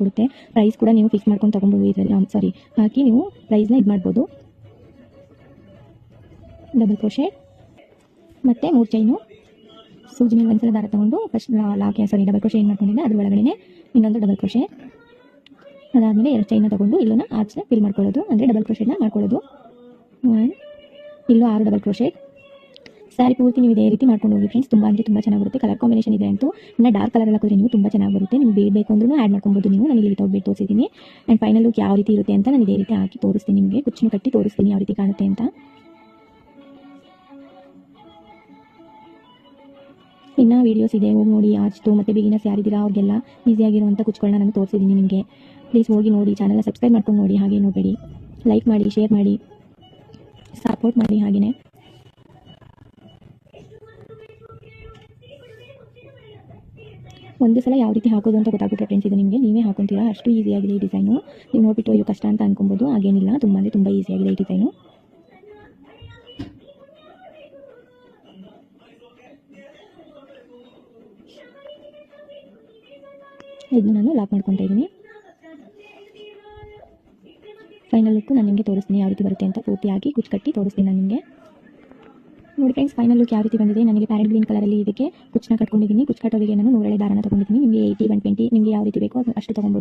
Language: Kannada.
ಕೊಡುತ್ತೆ. ಪ್ರೈಸ್ ಕೂಡ ನೀವು ಫಿಕ್ಸ್ ಮಾಡ್ಕೊಂಡು ತೊಗೊಬೋದು. ಇದರಲ್ಲಿ ಹಾಕಿ ನೀವು ಪ್ರೈಸ್ನ ಇದು ಮಾಡ್ಬೋದು. ಡಬಲ್ ಕ್ರೋಶೆ ಮತ್ತು 3 ಚೈನು ಸೂಜಿ ಮೇಲೆ ಒಂದ್ಸಲ ದಾರ ತೊಗೊಂಡು ಫಸ್ಟ್ ಡಬಲ್ ಕ್ರೋಶೆ ಏನು ಮಾಡ್ಕೊಂಡಿದ್ದೆ ಅದ್ರ ಒಳಗಡೆ ಇನ್ನೊಂದು ಡಬಲ್ ಕ್ರೋಶೆ, ಅದಾದಮೇಲೆ 2 ಚೈನ ತೊಗೊಂಡು ಇಲ್ಲೂ ಆರ್ಚ್ನ ಫಿಲ್ ಮಾಡ್ಕೊಳ್ಳೋದು, ಅಂದರೆ ಡಬಲ್ ಕ್ರೋಶೆನ ಮಾಡ್ಕೊಳ್ಳೋದು. ಇಲ್ಲೂ 6 ಡಬಲ್ ಕ್ರೋಶೆ. ಸ್ಯಾರಿ ಪೂರ್ತಿ ನೀವು ಇದೇ ರೀತಿ ಮಾಡ್ಕೊಂಡು ಹೋಗಿ ಫ್ರೆಂಡ್ಸ್. ತುಂಬ ಅಂದರೆ ತುಂಬ ಚೆನ್ನಾಗಿರುತ್ತೆ. ಕಲರ್ ಕಾಂಬಿನೇಷನ್ ಇದೆ ಅಂತೂ ಇನ್ನು ಡಾರ್ಕ್ ಕಲರ್ ಎಲ್ಲ ಕೊಡಿ ನೀವು ತುಂಬ ಚೆನ್ನಾಗಿ ಬರುತ್ತೆ. ನೀವು ಬೇಡ ಬೇಕು ಅಂದ್ರೂ ಆ್ಯಡ್ ಮಾಡ್ಕೊಬೋದು. ನೀವು ನಾನು ಇಲ್ಲಿ ವಿತೌಟ್ ಬೇಡ ತೋರಿಸಿದ್ದೀನಿ. ಆ್ಯಂಡ್ ಫೈನಲ್ ಲುಕ್ ಯಾವ ರೀತಿ ಇರುತ್ತೆ ಅಂತ ನಾನು ಇದೇ ರೀತಿ ಹಾಕಿ ತೋರಿಸ್ತೀನಿ ನಿಮಗೆ. ಕುಚ್ಚನ್ನು ಕಟ್ಟಿ ತೋರಿಸ್ತೀನಿ ಯಾವ ರೀತಿ ಕಾಣುತ್ತೆ ಅಂತ. ಇನ್ನು ವೀಡಿಯೋಸ್ ಇದೆ, ಹೋಗಿ ನೋಡಿ. ಆಚ್ತು ಮತ್ತು ಬಿಗಿನರ್ಸ್ ಯಾರಿದ್ದೀರಾ ಅವ್ರಿಗೆಲ್ಲ ಈಸಿಯಾಗಿರುವಂಥ ಕುಚ್ಚುಗಳನ್ನ ನಾನು ತೋರಿಸಿದ್ದೀನಿ ನಿಮಗೆ. ಪ್ಲೀಸ್ ಹೋಗಿ ನೋಡಿ, ಚಾನಲ್ನ ಸಬ್ಸ್ಕ್ರೈಬ್ ಮಾಡ್ಕೊಂಡು ನೋಡಿ. ಹಾಗೆ ನೋಡಬೇಡಿ, ಲೈಕ್ ಮಾಡಿ, ಶೇರ್ ಮಾಡಿ, ಸಪೋರ್ಟ್ ಮಾಡಿ. ಹಾಗೆಯೇ ಒಂದು ಸಲ ಯಾವ ರೀತಿ ಹಾಕೋದು ಅಂತ ಗೊತ್ತಾಗ್ಬಿಟ್ರೆ ಫ್ರೆಂಡ್ಸ್ ಇದು ನಿಮಗೆ, ನೀವೇ ಹಾಕೊತೀರಾ. ಅಷ್ಟು ಈಸಿಯಾಗಿದೆ ಈ ಡಿಸೈನು. ನೀವು ನೋಡಿಬಿಟ್ಟು ಅಯ್ಯೋ ಕಷ್ಟ ಅಂತ ಅನ್ಕೊಬೋದು, ಹಾಗೇನಿಲ್ಲ. ತುಂಬ ಅಂದರೆ ತುಂಬ ಈಸಿಯಾಗಿದೆ ಈ ಡಿಸೈನು. ಇದನ್ನು ನಾನು ಲಾಕ್ ಮಾಡ್ಕೊತಾ ಇದ್ದೀನಿ. ಫೈನಲ್ ಲುಕ್ ನಾನು ನಿಮಗೆ ತೋರಿಸ್ತೀನಿ ಯಾವ ರೀತಿ ಬರುತ್ತೆ ಅಂತ. ಪೂರ್ತಿಯಾಗಿ ಕುಚ್ಚು ಕಟ್ಟಿ ತೋರಿಸ್ತೀನಿ ನಾನು ನಿಮಗೆ. ನೋಡಿ ಫ್ರೆಂಡ್ಸ್, ಫೈನಲ್ ಲುಕ್ ಯಾವ ರೀತಿ ಬಂದಿದೆ. ನನಗೆ ಪ್ಯಾರೆಟ್ ಗ್ರೀನ್ ಕಲರಲ್ಲಿ ಇದಕ್ಕೆ ಕುಚ್ಚನ್ನ ಕಟ್ಕೊಂಡಿದ್ದೀನಿ. ಕುಚ್ಚು ಕಟ್ಟೋದಿಗೆ ನಾನು 100 ದಾರನ ತೊಗೊಂಡಿದ್ದೀನಿ. ನಿಮಗೆ 80, 120 ನಿಮಗೆ ಯಾವ ರೀತಿ ಬೇಕೋ ಅಷ್ಟು ತೊಗೊಬೋದು.